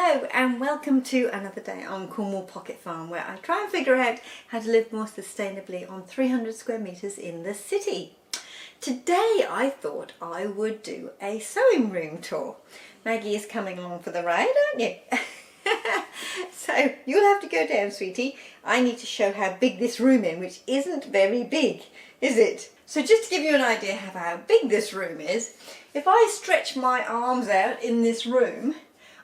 Hello and welcome to another day on Cornwall Pocket Farm, where I try and figure out how to live more sustainably on 300 square metres in the city. Today I thought I would do a sewing room tour. Maggie is coming along for the ride, aren't you? So you'll have to go down, sweetie. I need to show how big this room is, which isn't very big, is it? So just to give you an idea of how big this room is, if I stretch my arms out in this room,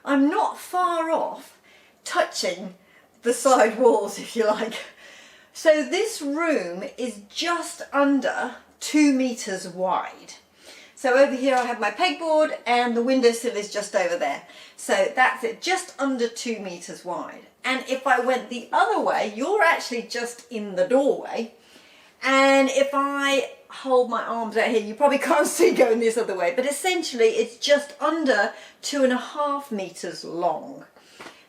I'm not far off touching the side walls, if you like. So this room is just under 2 metres wide. So over here I have my pegboard and the windowsill is just over there. So that's it, just under 2 metres wide. And if I went the other way, you're actually just in the doorway. And if I hold my arms out here, you probably can't see going this other way, but essentially it's just under 2.5 metres long.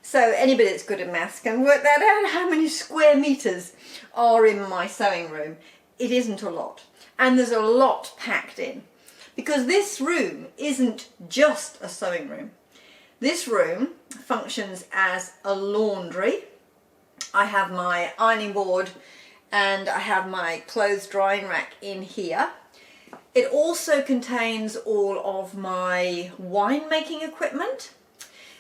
So anybody that's good at maths can work that out, how many square metres are in my sewing room. It isn't a lot, and there's a lot packed in, because this room isn't just a sewing room. This room functions as a laundry. I have my ironing board and I have my clothes drying rack in here. It also contains all of my winemaking equipment.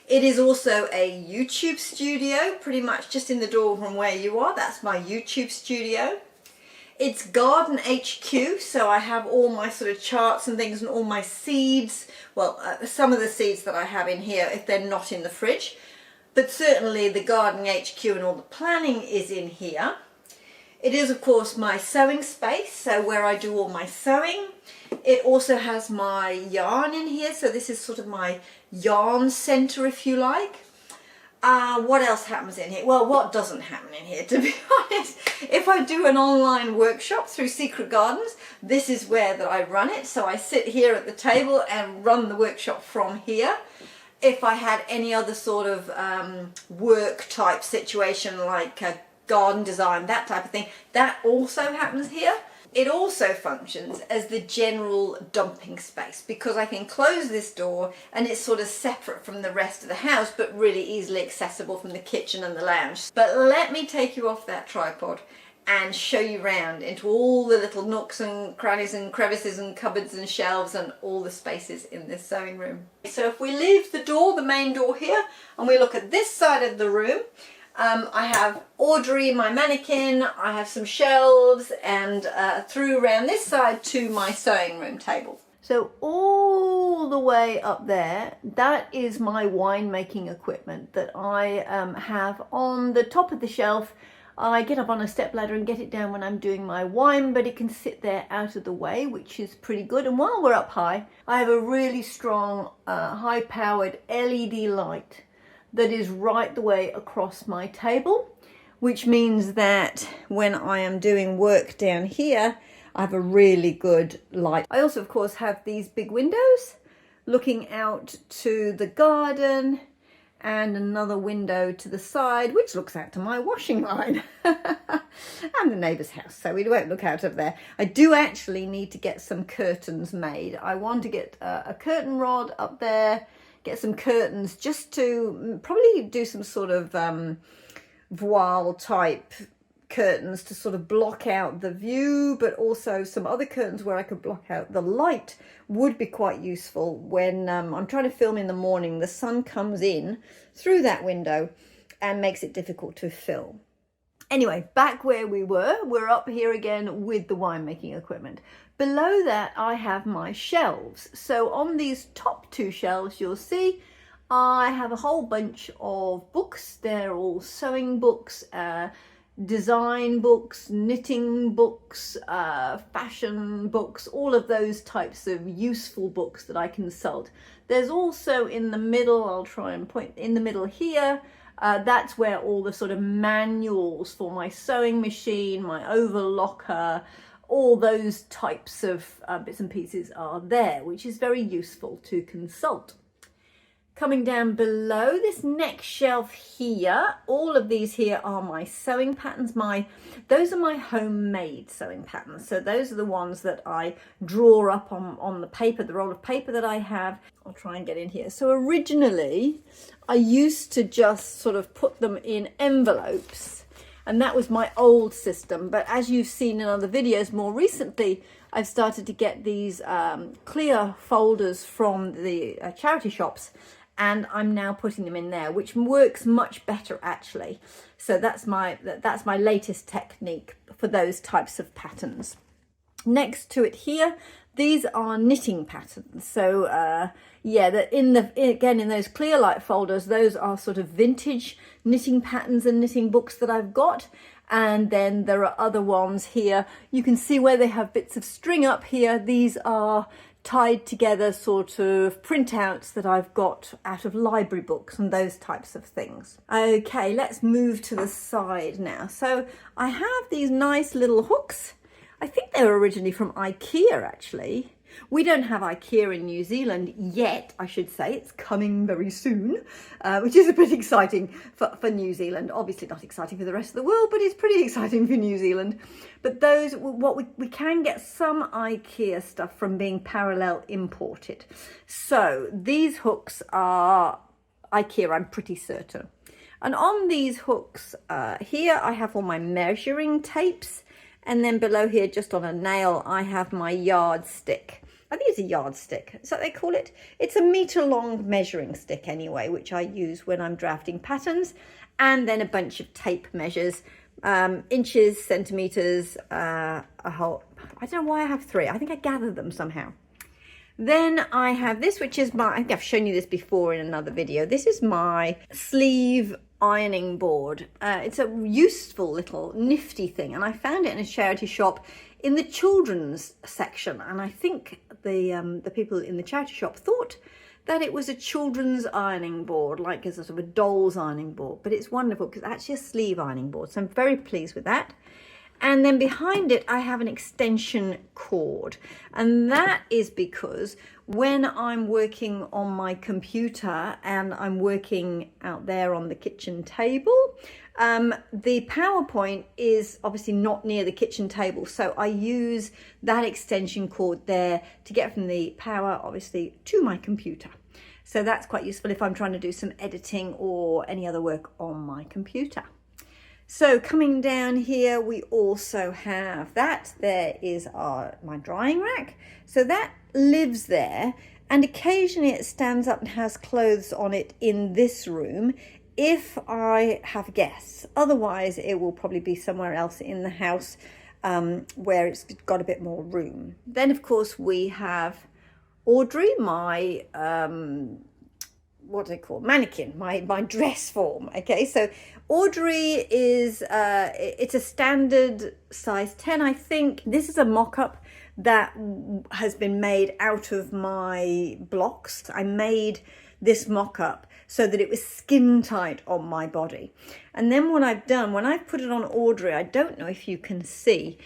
It is also a YouTube studio, pretty much just in the door from where you are. That's my YouTube studio. It's garden HQ, so I have all my sort of charts and things and all my seeds. Well, some of the seeds that I have in here if they're not in the fridge. But certainly the garden HQ and all the planning is in here. It is, of course, my sewing space, so where I do all my sewing. It also has my yarn in here, so this is sort of my yarn centre, if you like. What else happens in here? Well, what doesn't happen in here, to be honest? If I do an online workshop through Secret Gardens, this is where that I run it. So I sit here at the table and run the workshop from here. If I had any other sort of work type situation, like garden design, that type of thing, that also happens here. It also functions as the general dumping space, because I can close this door and it's sort of separate from the rest of the house, but really easily accessible from the kitchen and the lounge. But let me take you off that tripod and show you round into all the little nooks and crannies and crevices and cupboards and shelves and all the spaces in this sewing room. So if we leave the door, the main door here, and we look at this side of the room, I have Audrey, my mannequin, I have some shelves, and through around this side to my sewing room table. So all the way up there, that is my winemaking equipment that I have on the top of the shelf. I get up on a stepladder and get it down when I'm doing my wine, but it can sit there out of the way, which is pretty good. And while we're up high, I have a really strong, high-powered LED light that is right the way across my table, which means that when I am doing work down here, I have a really good light. I also, of course, have these big windows looking out to the garden, and another window to the side, which looks out to my washing line and the neighbour's house, so we won't look out of there. I do actually need to get some curtains made. I want to get a curtain rod up there, get some curtains, just to probably do some sort of voile type curtains to sort of block out the view, but also some other curtains where I could block out the light would be quite useful when I'm trying to film in the morning. The sun comes in through that window and makes it difficult to film. Anyway, back where we were, we're up here again with the winemaking equipment. Below that, I have my shelves. So on these top two shelves, you'll see I have a whole bunch of books. They're all sewing books, design books, knitting books, fashion books, all of those types of useful books that I consult. There's also in the middle, I'll try and point in the middle here, that's where all the sort of manuals for my sewing machine, my overlocker, all those types of bits and pieces are there, which is very useful to consult. Coming down below this next shelf here, all of these here are my sewing patterns. Those are my homemade sewing patterns. So those are the ones that I draw up on the paper, the roll of paper that I have. I'll try and get in here. So originally, I used to just sort of put them in envelopes, and that was my old system. But as you've seen in other videos more recently, I've started to get these clear folders from the charity shops, and I'm now putting them in there, which works much better actually. So that's my latest technique for those types of patterns. Next to it here, these are knitting patterns. So yeah, again in those clear light folders, those are sort of vintage knitting patterns and knitting books that I've got. And then there are other ones here. You can see where they have bits of string up here. These are tied together sort of printouts that I've got out of library books and those types of things. Okay, let's move to the side now. So I have these nice little hooks. I think they were originally from IKEA actually. We don't have IKEA in New Zealand yet, I should say. It's coming very soon, which is a bit exciting for New Zealand. Obviously not exciting for the rest of the world, but it's pretty exciting for New Zealand. But those, we can get some IKEA stuff from being parallel imported. So these hooks are IKEA, I'm pretty certain. And on these hooks here, I have all my measuring tapes. And then below here, just on a nail, I have my yardstick. I think it's a yardstick, is that what they call it? It's a metre-long measuring stick anyway, which I use when I'm drafting patterns. And then a bunch of tape measures, inches, centimetres, a whole, I don't know why I have 3. I think I gathered them somehow. Then I have this, which is I think I've shown you this before in another video. This is my sleeve ironing board. It's a useful little nifty thing, and I found it in a charity shop in the children's section, and I think the people in the charity shop thought that it was a children's ironing board, like a sort of a doll's ironing board, but it's wonderful because it's actually a sleeve ironing board, so I'm very pleased with that. And then behind it, I have an extension cord. And that is because when I'm working on my computer and I'm working out there on the kitchen table, the PowerPoint is obviously not near the kitchen table. So I use that extension cord there to get from the power, obviously, to my computer. So that's quite useful if I'm trying to do some editing or any other work on my computer. So coming down here, we also have that. There is my drying rack. So that lives there, and occasionally it stands up and has clothes on it in this room if I have guests. Otherwise, it will probably be somewhere else in the house where it's got a bit more room. Then, of course, we have Audrey, my what do they call Mannequin, my dress form. Okay, so Audrey is it's a standard size 10, I think. This is a mock-up that has been made out of my blocks. I made this mock-up so that it was skin tight on my body. And then what I've done, when I've put it on Audrey, I don't know if you can see,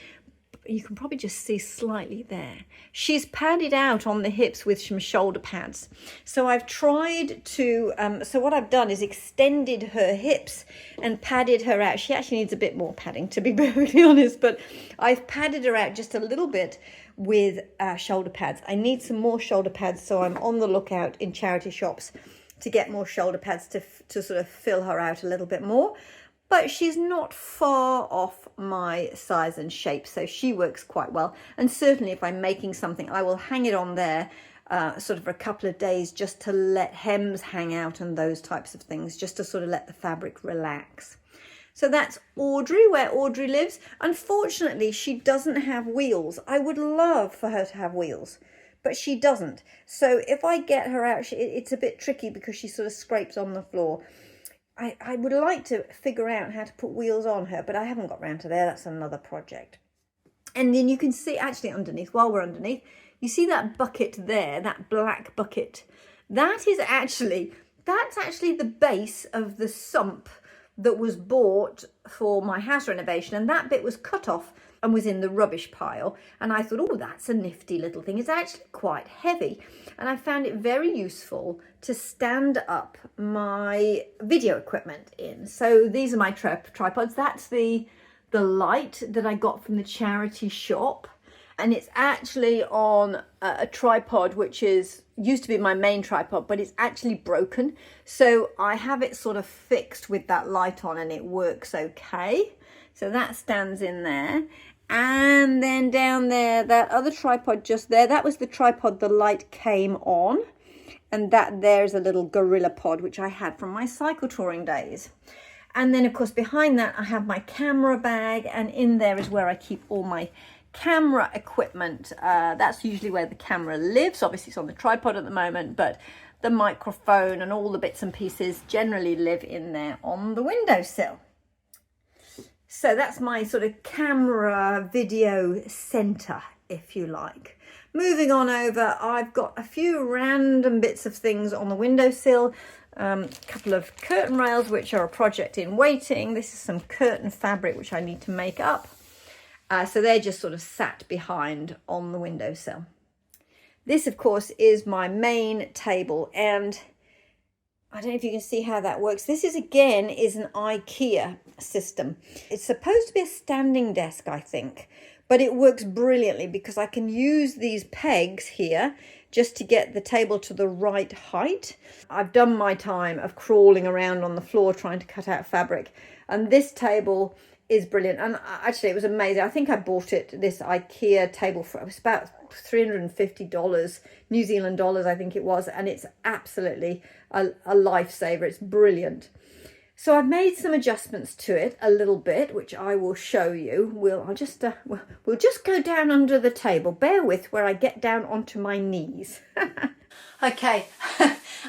you can probably just see slightly there. She's padded out on the hips with some shoulder pads. So I've tried to, so what I've done is extended her hips and padded her out. She actually needs a bit more padding, to be perfectly honest, but I've padded her out just a little bit with shoulder pads. I need some more shoulder pads, so I'm on the lookout in charity shops to get more shoulder pads to sort of fill her out a little bit more. But she's not far off my size and shape, so she works quite well. And certainly if I'm making something, I will hang it on there sort of for a couple of days just to let hems hang out and those types of things, just to sort of let the fabric relax. So that's Audrey, where Audrey lives. Unfortunately, she doesn't have wheels. I would love for her to have wheels, but she doesn't. So if I get her out, it's a bit tricky because she sort of scrapes on the floor. I would like to figure out how to put wheels on her, but I haven't got round to there. That's another project. And then you can see actually underneath, while we're underneath, you see that bucket there, that black bucket. That's actually the base of the sump that was bought for my house renovation. And that bit was cut off and was in the rubbish pile. And I thought, oh, that's a nifty little thing. It's actually quite heavy. And I found it very useful to stand up my video equipment in. So these are my tripods. That's the light that I got from the charity shop. And it's actually on a tripod, which used to be my main tripod, but it's actually broken. So I have it sort of fixed with that light on and it works okay. So that stands in there. And then down there, that other tripod just there, that was the tripod the light came on. And that there's a little gorilla pod, which I had from my cycle touring days. And then of course behind that I have my camera bag, and in there is where I keep all my camera equipment. That's usually where the camera lives. Obviously it's on the tripod at the moment, but the microphone and all the bits and pieces generally live in there on the windowsill. So that's my sort of camera video center, if you like. Moving on over, I've got a few random bits of things on the windowsill. A couple of curtain rails, which are a project in waiting. This is some curtain fabric, which I need to make up. So they're just sort of sat behind on the windowsill. This, of course, is my main table, and I don't know if you can see how that works. This is, again, is an IKEA system. It's supposed to be a standing desk, I think, but it works brilliantly because I can use these pegs here just to get the table to the right height. I've done my time of crawling around on the floor trying to cut out fabric, and this table is brilliant. And actually it was amazing. I think I bought this IKEA table for, it was about $350 New Zealand dollars, I think it was, and it's absolutely a lifesaver. It's brilliant. So I've made some adjustments to it a little bit, which I will show you. We'll just go down under the table. Bear with where I get down onto my knees. Okay,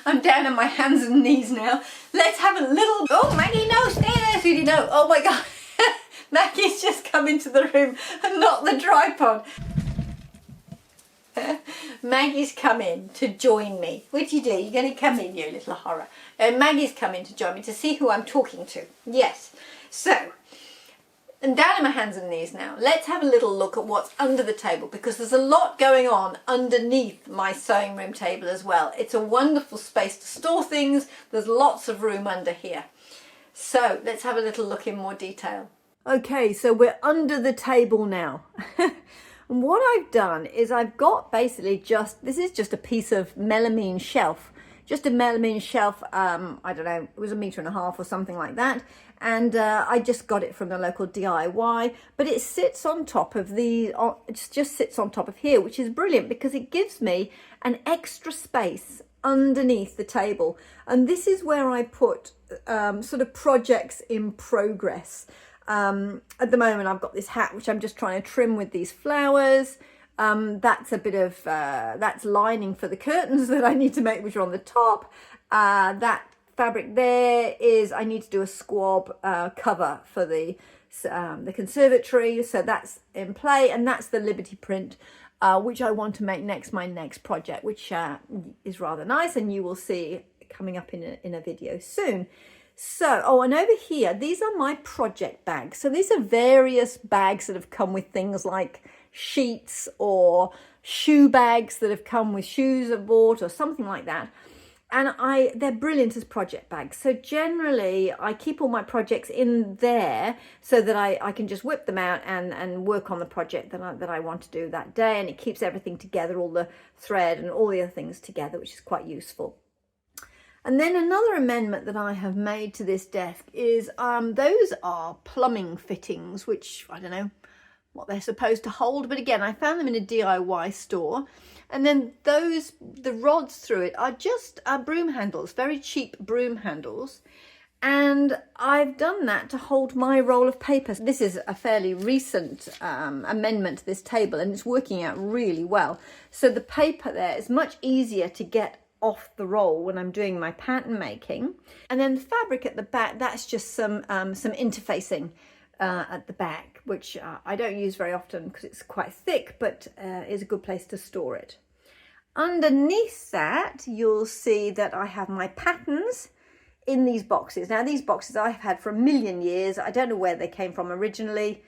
I'm down on my hands and knees now. Let's have a little, oh Maggie, no, stay there, sweetie, no. Oh my God, Maggie's just come into the room and not the tripod. Maggie's come in to join me. What'd you do? You're going to come in, you little horror. Maggie's come in to join me to see who I'm talking to. Yes. So, I'm down on my hands and knees now. Let's have a little look at what's under the table, because there's a lot going on underneath my sewing room table as well. It's a wonderful space to store things. There's lots of room under here. So, let's have a little look in more detail. Okay, so we're under the table now. And what I've done is I've got basically this is just a piece of melamine shelf. Just a melamine shelf, I don't know, it was 1.5 meters or something like that. And I just got it from the local DIY, but it sits on top of it just sits on top of here, which is brilliant because it gives me an extra space underneath the table. And this is where I put sort of projects in progress. At the moment I've got this hat which I'm just trying to trim with these flowers. That's a bit of that's lining for the curtains that I need to make, which are on the top. That fabric there is, I need to do a squab cover for the conservatory, so that's in play. And that's the Liberty print, which I want to make my next project, which is rather nice, and you will see coming up in a video soon. So, oh, and over here, these are my project bags. So these are various bags that have come with things like sheets or shoe bags that have come with shoes I've bought or something like that. And they're brilliant as project bags. So generally, I keep all my projects in there so that I can just whip them out and work on the project that I want to do that day. And it keeps everything together, all the thread and all the other things together, which is quite useful. And then another amendment that I have made to this desk is those are plumbing fittings, which I don't know what they're supposed to hold. But again, I found them in a DIY store. And then the rods through it are just broom handles, very cheap broom handles. And I've done that to hold my roll of paper. This is a fairly recent amendment to this table, and it's working out really well. So the paper there is much easier to get off the roll when I'm doing my pattern making. And then the fabric at the back, that's just some interfacing at the back, which I don't use very often because it's quite thick, but is a good place to store it. Underneath that, you'll see that I have my patterns in these boxes. Now, these boxes I've had for 1,000,000 years. I don't know where they came from originally.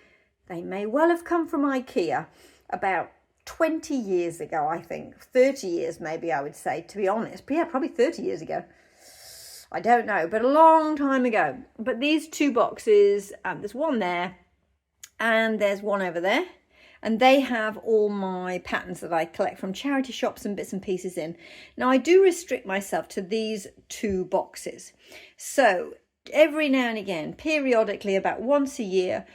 They may well have come from IKEA about 20 years ago, I think. 30 years maybe, I would say, to be honest. But yeah, probably 30 years ago. I don't know, but a long time ago. But these two boxes, there's one there and there's one over there. And they have all my patterns that I collect from charity shops and bits and pieces in. Now, I do restrict myself to these two boxes. So every now and again, periodically, about once a year,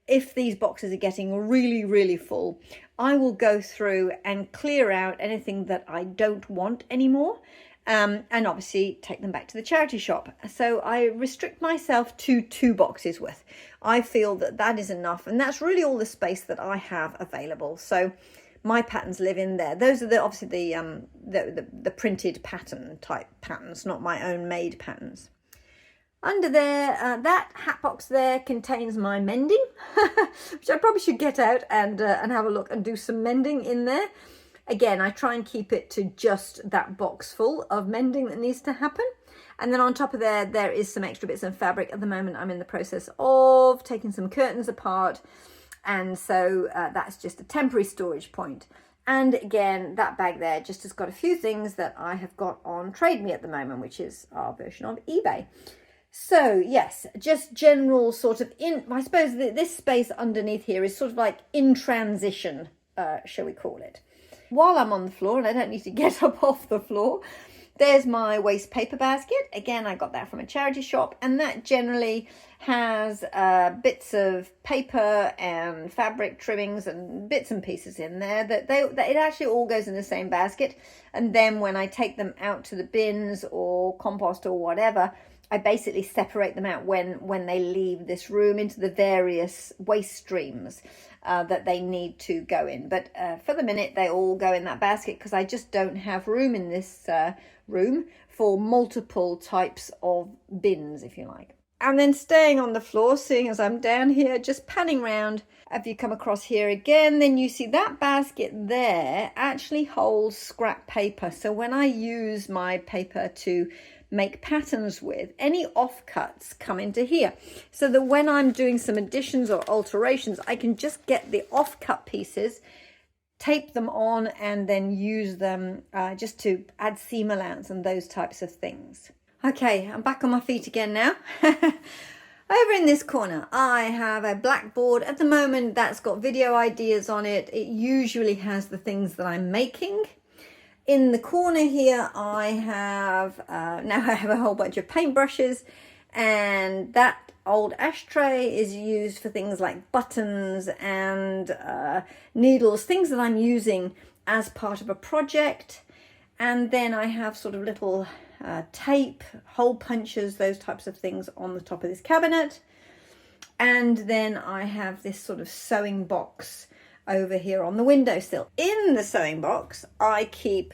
if these boxes are getting really, really full, I will go through and clear out anything that I don't want anymore. And obviously take them back to the charity shop. So I restrict myself to two boxes worth. I feel that that is enough, and that's really all the space that I have available. So my patterns live in there. Those are obviously the printed pattern type patterns, not my own made patterns. Under there, that hat box there contains my mending, which I probably should get out and have a look and do some mending in there. Again, I try and keep it to just that box full of mending that needs to happen. And then on top of there, there is some extra bits of fabric. At the moment, I'm in the process of taking some curtains apart. And so that's just a temporary storage point. And again, that bag there just has got a few things that I have got on Trade Me at the moment, which is our version of eBay. So yes, just general sort of I suppose this space underneath here is sort of like in transition, shall we call it. While I'm on the floor, and I don't need to get up off the floor, there's my waste paper basket. Again, I got that from a charity shop, and that generally has bits of paper and fabric trimmings and bits and pieces in there that it actually all goes in the same basket. And then when I take them out to the bins or compost or whatever, I basically separate them out when they leave this room into the various waste streams that they need to go in. But for the minute, they all go in that basket because I just don't have room in this room for multiple types of bins, if you like. And then staying on the floor, seeing as I'm down here, just panning round. If you come across here again, then you see that basket there actually holds scrap paper. So when I use my paper to make patterns with, any offcuts come into here, so that when I'm doing some additions or alterations, I can just get the offcut pieces, tape them on, and then use them just to add seam allowance and those types of things. Okay, I'm back on my feet again now. Over in this corner, I have a blackboard. At the moment, that's got video ideas on it. It usually has the things that I'm making. In the corner here, I have a whole bunch of paintbrushes, and that old ashtray is used for things like buttons and needles, things that I'm using as part of a project. And then I have sort of little tape, hole punches, those types of things on the top of this cabinet. And then I have this sort of sewing box over here on the windowsill. In the sewing box, I keep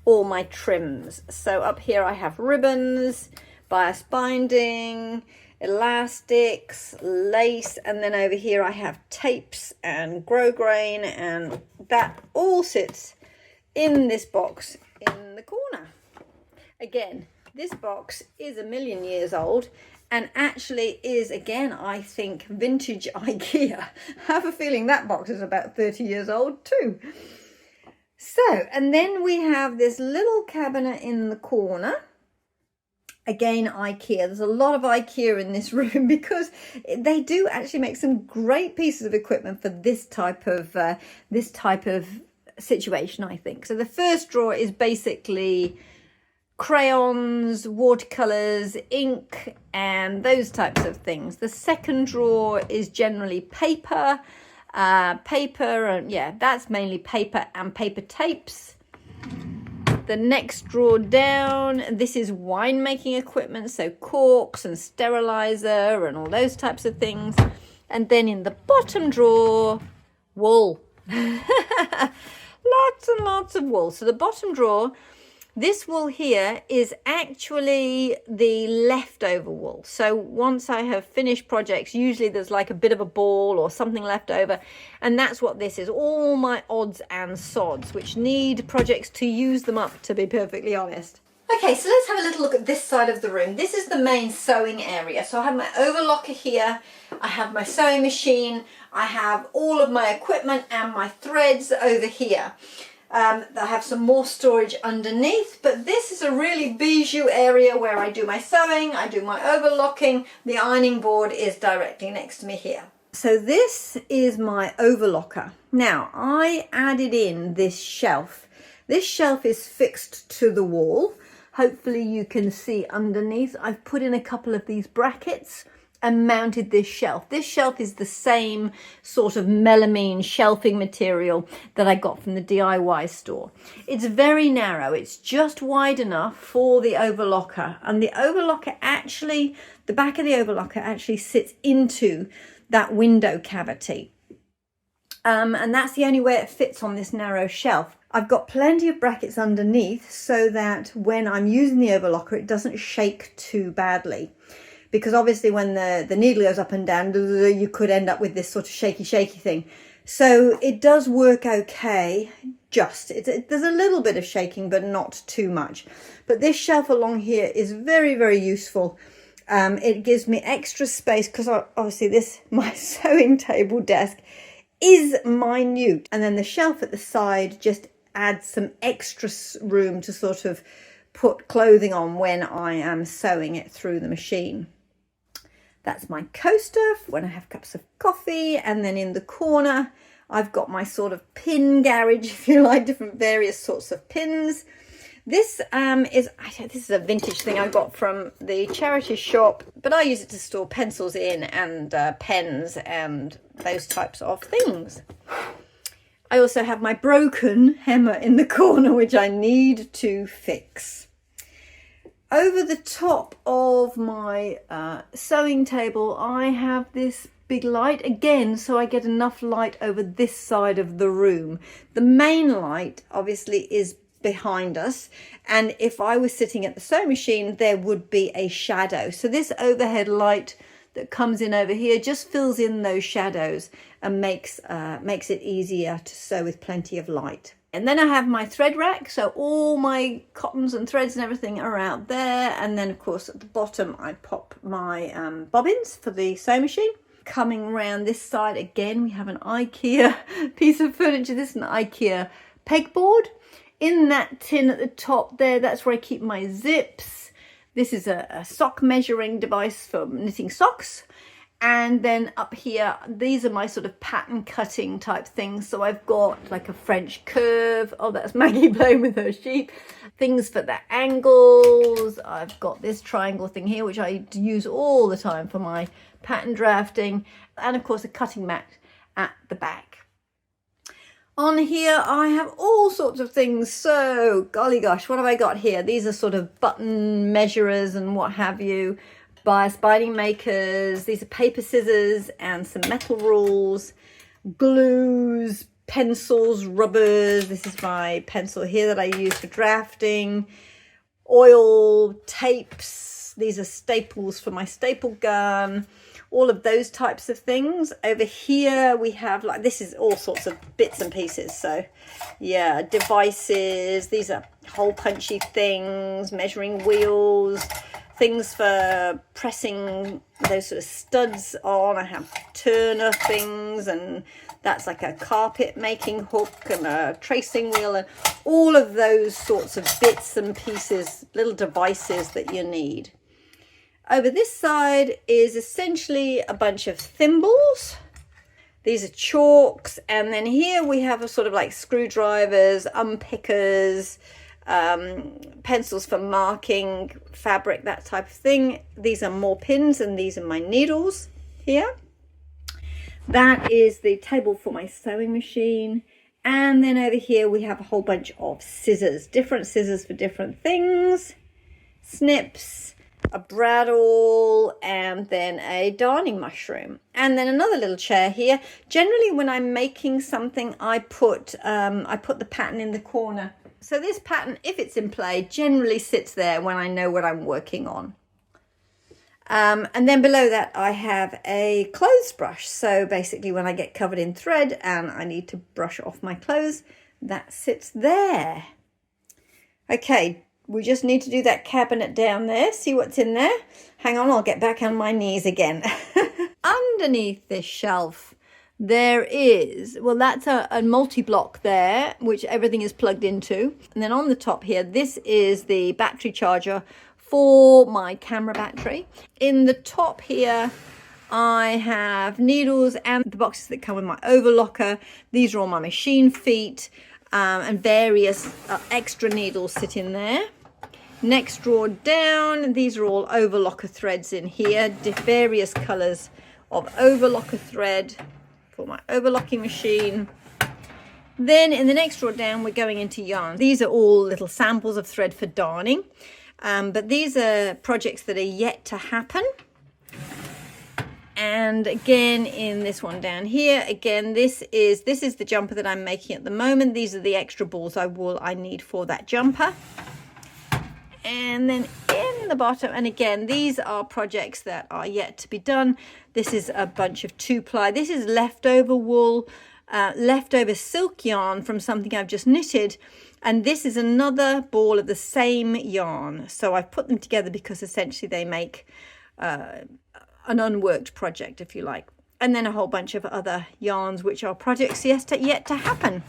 all my trims. So up here I have ribbons, bias binding, elastics, lace, and then over here I have tapes and grosgrain, and that all sits in this box in the corner. Again, this box is a million years old, and actually is, again, I think, vintage IKEA. I have a feeling that box is about 30 years old too. So, and then we have this little cabinet in the corner. Again, IKEA. There's a lot of IKEA in this room because they do actually make some great pieces of equipment for this type of situation, I think. So the first drawer is basically crayons, watercolors, ink, and those types of things. The second drawer is generally paper, and yeah, that's mainly paper and paper tapes. The next drawer down, this is winemaking equipment, so corks and sterilizer and all those types of things. And then in the bottom drawer, wool. Lots and lots of wool. So the bottom drawer, this wool here is actually the leftover wool. So once I have finished projects, usually there's like a bit of a ball or something left over. And that's what this is. All my odds and sods, which need projects to use them up, to be perfectly honest. Okay, so let's have a little look at this side of the room. This is the main sewing area. So I have my overlocker here, I have my sewing machine, I have all of my equipment and my threads over here. I have some more storage underneath, but this is a really bijou area where I do my sewing, I do my overlocking. The ironing board is directly next to me here. So this is my overlocker. Now, I added in this shelf. This shelf is fixed to the wall. Hopefully you can see underneath. I've put in a couple of these brackets and mounted this shelf. This shelf is the same sort of melamine shelving material that I got from the DIY store. It's very narrow. It's just wide enough for the overlocker. And the overlocker actually, the back of the overlocker actually sits into that window cavity. And that's the only way it fits on this narrow shelf. I've got plenty of brackets underneath so that when I'm using the overlocker, it doesn't shake too badly. Because obviously when the needle goes up and down, you could end up with this sort of shaky thing. So it does work okay, there's a little bit of shaking, but not too much. But this shelf along here is very, very useful. It gives me extra space because obviously my sewing table desk is minute. And then the shelf at the side just adds some extra room to sort of put clothing on when I am sewing it through the machine. That's my coaster when I have cups of coffee. And then in the corner, I've got my sort of pin garage, if you like, different various sorts of pins. This is a vintage thing I got from the charity shop, but I use it to store pencils in and pens and those types of things. I also have my broken hammer in the corner, which I need to fix. Over the top of my sewing table, I have this big light again, so I get enough light over this side of the room. The main light obviously is behind us, and if I was sitting at the sewing machine, there would be a shadow. So this overhead light that comes in over here just fills in those shadows and makes it easier to sew with plenty of light. And then I have my thread rack, so all my cottons and threads and everything are out there. And then, of course, at the bottom, I pop my bobbins for the sewing machine. Coming around this side, again, we have an IKEA piece of furniture. This is an IKEA pegboard. In that tin at the top there, that's where I keep my zips. This is a sock measuring device for knitting socks. And then up here, these are my sort of pattern cutting type things. So I've got like a French curve. Oh, that's Maggie playing with her sheep. Things for the angles. I've got this triangle thing here, which I use all the time for my pattern drafting. And of course, a cutting mat at the back. On here, I have all sorts of things. So, golly gosh, what have I got here? These are sort of button measurers and what have you. Bias binding makers. These are paper scissors and some metal rules, glues, pencils, rubbers. This is my pencil here that I use for drafting. Oil, tapes. These are staples for my staple gun. All of those types of things. Over here we have, like, this is all sorts of bits and pieces. So yeah, devices. These are hole punchy things, measuring wheels, things for pressing those sort of studs on. I have turner things, and that's like a carpet making hook and a tracing wheel and all of those sorts of bits and pieces, little devices that you need. Over this side is essentially a bunch of thimbles. These are chalks, and then here we have a sort of like screwdrivers, unpickers, pencils for marking, fabric, that type of thing. These are more pins, and these are my needles here. That is the table for my sewing machine. And then over here we have a whole bunch of scissors, different scissors for different things, snips, a bradawl, and then a darning mushroom. And then another little chair here. Generally when I'm making something, I put the pattern in the corner. So this pattern, if it's in play, generally sits there when I know what I'm working on. And then below that, I have a clothes brush. So basically when I get covered in thread and I need to brush off my clothes, that sits there. Okay, We just need to do that cabinet down there, see what's in there. Hang on, I'll get back on my knees again. Underneath this shelf, there is, well, that's a multi-block there, which everything is plugged into. And then on the top here, this is the battery charger for my camera battery. In the top here, I have needles and the boxes that come with my overlocker. These are all my machine feet, and various extra needles sit in there. Next drawer down, these are all overlocker threads in here, various colors of overlocker thread for my overlocking machine. Then in the next drawer down, we're going into yarn. These are all little samples of thread for darning, but these are projects that are yet to happen. And again, in this one down here, again, this is the jumper that I'm making at the moment. These are the extra balls of wool I need for that jumper. And then in the bottom, and again, these are projects that are yet to be done. This is a bunch of 2-ply. This is leftover wool, leftover silk yarn from something I've just knitted. And this is another ball of the same yarn. So I've put them together because essentially they make an unworked project, if you like. And then a whole bunch of other yarns, which are projects yet to happen.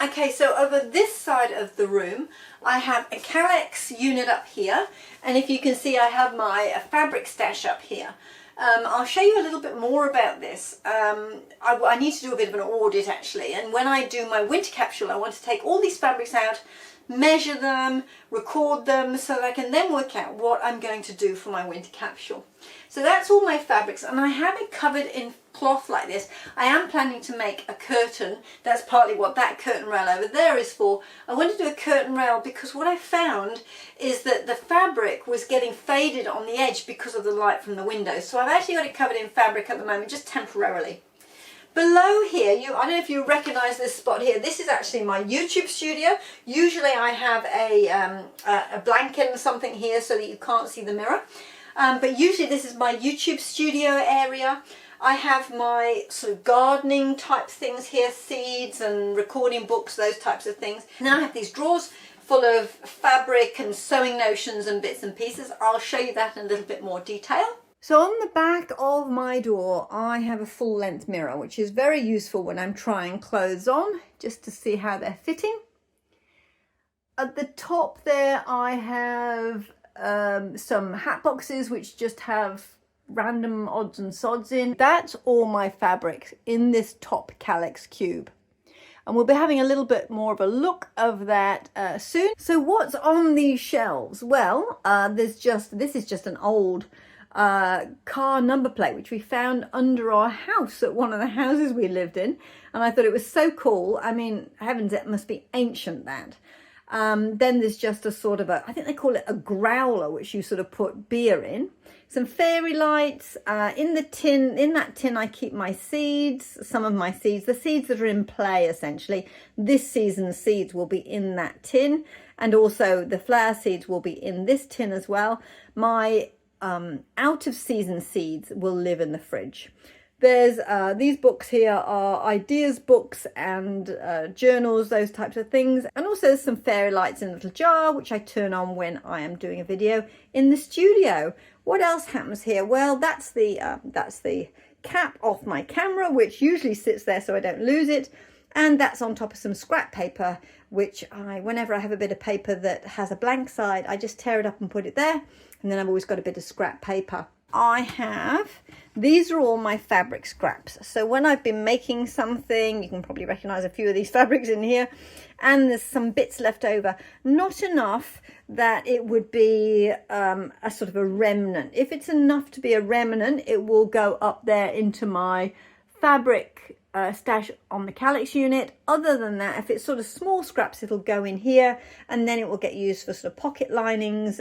Okay, so over this side of the room, I have a Calyx unit up here. And if you can see, I have my fabric stash up here. I'll show you a little bit more about this. I need to do a bit of an audit actually. And when I do my winter capsule, I want to take all these fabrics out, measure them, record them, so that I can then work out what I'm going to do for my winter capsule. So that's all my fabrics, and I have it covered in cloth like this. I am planning to make a curtain. That's partly what that curtain rail over there is for. I want to do a curtain rail because what I found is that the fabric was getting faded on the edge because of the light from the windows. So I've actually got it covered in fabric at the moment, just temporarily. Below here, I don't know if you recognize this spot here. This is actually my YouTube studio. Usually I have a blanket and something here so that you can't see the mirror. But usually this is my YouTube studio area. I have my sort of gardening type things here, seeds and recording books, those types of things. Now I have these drawers full of fabric and sewing notions and bits and pieces. I'll show you that in a little bit more detail. So on the back of my door, I have a full length mirror, which is very useful when I'm trying clothes on, just to see how they're fitting. At the top there, I have some hat boxes, which just have random odds and sods in. That's all my fabric in this top Calyx cube. And we'll be having a little bit more of a look of that soon. So what's on these shelves? Well, this is just an old car number plate which we found under our house at one of the houses we lived in, and I thought it was so cool. I mean, heavens, it must be ancient, that. Then there's just a sort of I think they call it a growler, which you sort of put beer in. Some fairy lights. In that tin I keep my seeds, some of my seeds, the seeds that are in play essentially. This season's seeds will be in that tin, and also the flower seeds will be in this tin as well. My out of season seeds will live in the fridge. There's these books here are ideas books and journals, those types of things, and also some fairy lights in a little jar which I turn on when I am doing a video in the studio. What else happens here? Well, that's the cap off my camera, which usually sits there so I don't lose it, and that's on top of some scrap paper, which whenever I have a bit of paper that has a blank side, I just tear it up and put it there. And then I've always got a bit of scrap paper. These are all my fabric scraps. So when I've been making something, you can probably recognize a few of these fabrics in here, and there's some bits left over. Not enough that it would be a sort of a remnant. If it's enough to be a remnant, it will go up there into my fabric stash on the Calyx unit. Other than that, if it's sort of small scraps, it'll go in here, and then it will get used for sort of pocket linings,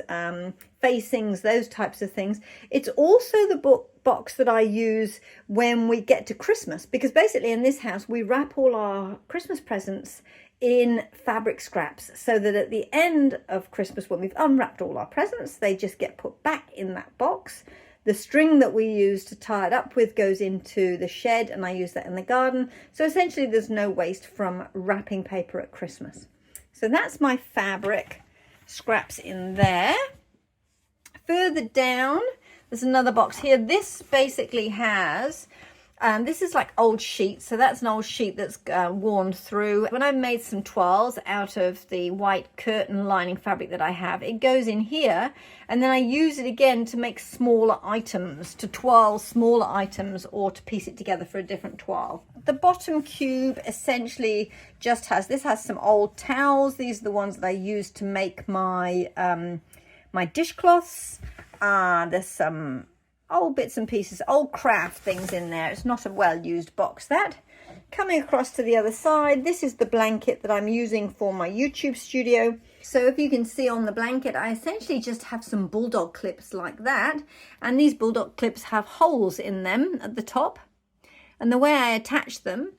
facings, those types of things. It's also the box that I use when we get to Christmas, because basically in this house we wrap all our Christmas presents in fabric scraps, so that at the end of Christmas, when we've unwrapped all our presents, they just get put back in that box. The string that we use to tie it up with goes into the shed, and I use that in the garden. So essentially there's no waste from wrapping paper at Christmas. So that's my fabric scraps in there. Further down, there's another box here. This basically has, this is like old sheets. So that's an old sheet that's worn through. When I made some toiles out of the white curtain lining fabric that I have, it goes in here. And then I use it again to make smaller items, to toile smaller items, or to piece it together for a different toile. The bottom cube essentially just has, this has some old towels. These are the ones that I use to make my my dishcloths. There's some old bits and pieces, old craft things in there. It's not a well-used box, that. Coming across to the other side, this is the blanket that I'm using for my YouTube studio. So if you can see on the blanket, I essentially just have some bulldog clips like that. And these bulldog clips have holes in them at the top. And the way I attach them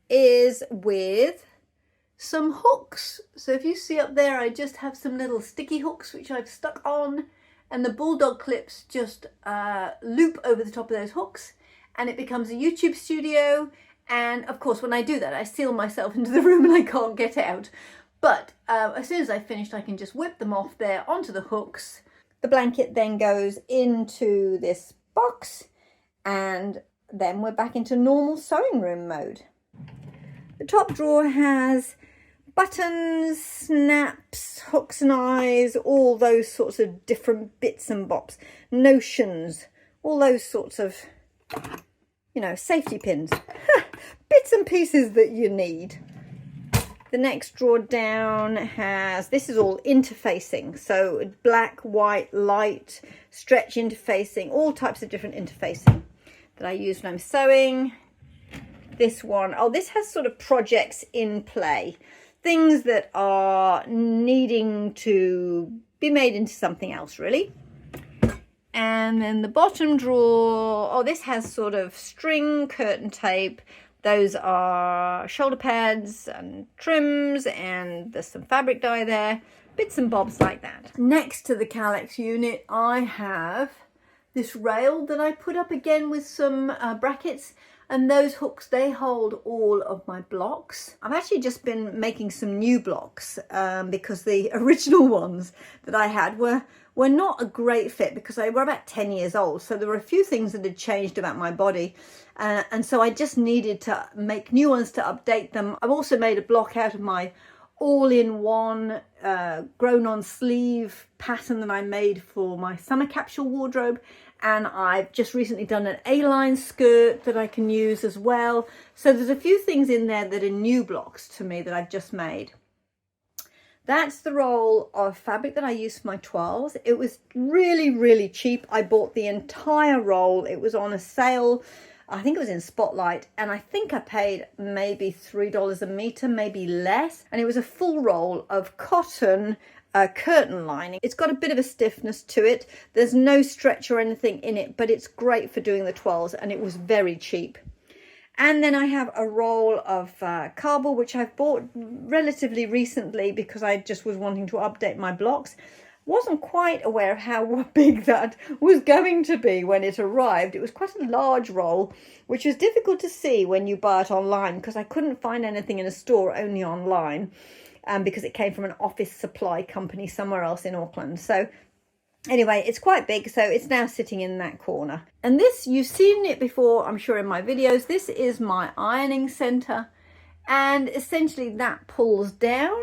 is with some hooks. So if you see up there, I just have some little sticky hooks which I've stuck on, and the bulldog clips just loop over the top of those hooks, and it becomes a YouTube studio. And of course, when I do that, I seal myself into the room and I can't get out. But as soon as I've finished, I can just whip them off there onto the hooks. The blanket then goes into this box, and then we're back into normal sewing room mode. The top drawer has buttons, snaps, hooks and eyes, all those sorts of different bits and bops, notions, all those sorts of, you know, safety pins, bits and pieces that you need. The next drawer down has, this is all interfacing, so black, white, light, stretch interfacing, all types of different interfacing that I use when I'm sewing. This one, oh, this has sort of projects in play. Things that are needing to be made into something else, really. And then the bottom drawer, oh, this has sort of string, curtain tape. Those are shoulder pads and trims, and there's some fabric dye there. Bits and bobs like that. Next to the Calex unit, I have this rail that I put up again with some brackets. And those hooks, they hold all of my blocks. I've actually just been making some new blocks because the original ones that I had were not a great fit because they were about 10 years old. So there were a few things that had changed about my body. And so I just needed to make new ones to update them. I've also made a block out of my all-in-one grown-on sleeve pattern that I made for my summer capsule wardrobe. And I've just recently done an A-line skirt that I can use as well. So there's a few things in there that are new blocks to me that I've just made. That's the roll of fabric that I use for my toiles. It was really, really cheap. I bought the entire roll. It was on a sale. I think it was in Spotlight, and I think I paid maybe $3 a meter, maybe less. And it was a full roll of cotton curtain lining. It's got a bit of a stiffness to it. There's no stretch or anything in it, but it's great for doing the toiles, and it was very cheap. And then I have a roll of cardboard, which I've bought relatively recently because I just was wanting to update my blocks. Wasn't quite aware of how big that was going to be when it arrived. It was quite a large roll, which was difficult to see when you buy it online because I couldn't find anything in a store, only online. Because it came from an office supply company somewhere else in Auckland. So anyway, it's quite big, so it's now sitting in that corner. And this, you've seen it before, I'm sure, in my videos. This is my ironing center, and essentially that pulls down,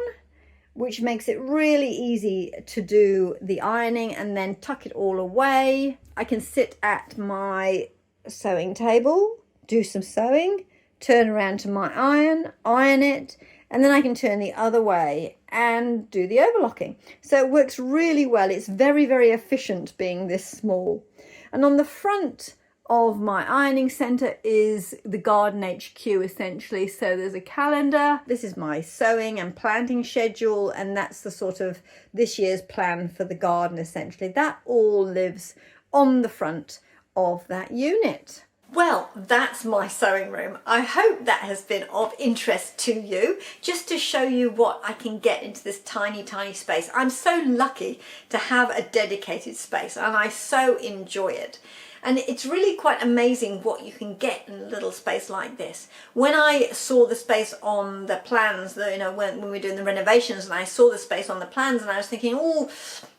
which makes it really easy to do the ironing and then tuck it all away. I can sit at my sewing table, do some sewing, turn around to my iron it, and then I can turn the other way and do the overlocking. So it works really well. It's very, very efficient being this small. And on the front of my ironing center is the garden HQ essentially. So there's a calendar. This is my sewing and planting schedule, and that's the sort of this year's plan for the garden essentially. That all lives on the front of that unit. Well, that's my sewing room. I hope that has been of interest to you, just to show you what I can get into this tiny, tiny space. I'm so lucky to have a dedicated space, and I so enjoy it. And it's really quite amazing what you can get in a little space like this. When I saw the space on the plans, you know, when we were doing the renovations, and I saw the space on the plans, and I was thinking, oh,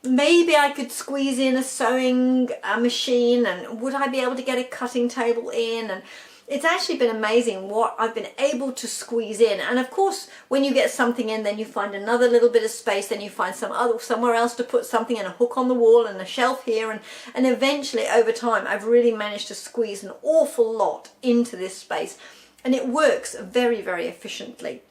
maybe I could squeeze in a sewing machine, and would I be able to get a cutting table in? And it's actually been amazing what I've been able to squeeze in. And of course, when you get something in, then you find another little bit of space, then you find somewhere else to put something, and a hook on the wall and a shelf here, and eventually over time I've really managed to squeeze an awful lot into this space, and it works very, very efficiently.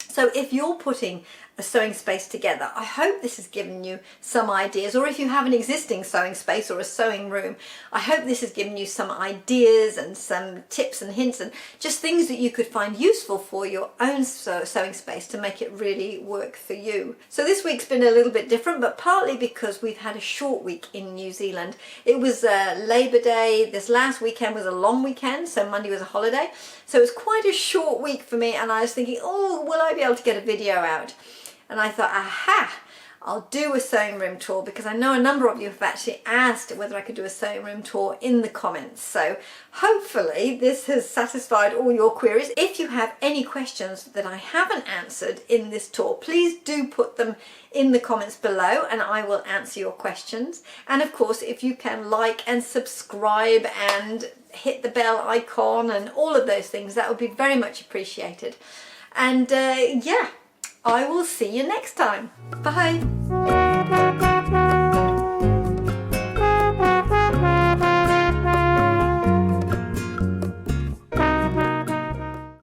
So if you're putting a sewing space together, I hope this has given you some ideas, or if you have an existing sewing space or a sewing room, I hope this has given you some ideas and some tips and hints and just things that you could find useful for your own sewing space to make it really work for you. So this week's been a little bit different, but partly because we've had a short week in New Zealand. It was Labour Day. This last weekend was a long weekend, so Monday was a holiday. So it was quite a short week for me, and I was thinking, oh, will I be able to get a video out? And I thought, aha, I'll do a sewing room tour, because I know a number of you have actually asked whether I could do a sewing room tour in the comments. So hopefully this has satisfied all your queries. If you have any questions that I haven't answered in this tour, please do put them in the comments below and I will answer your questions. And of course, if you can like and subscribe and hit the bell icon and all of those things, that would be very much appreciated. And yeah, I will see you next time. Bye.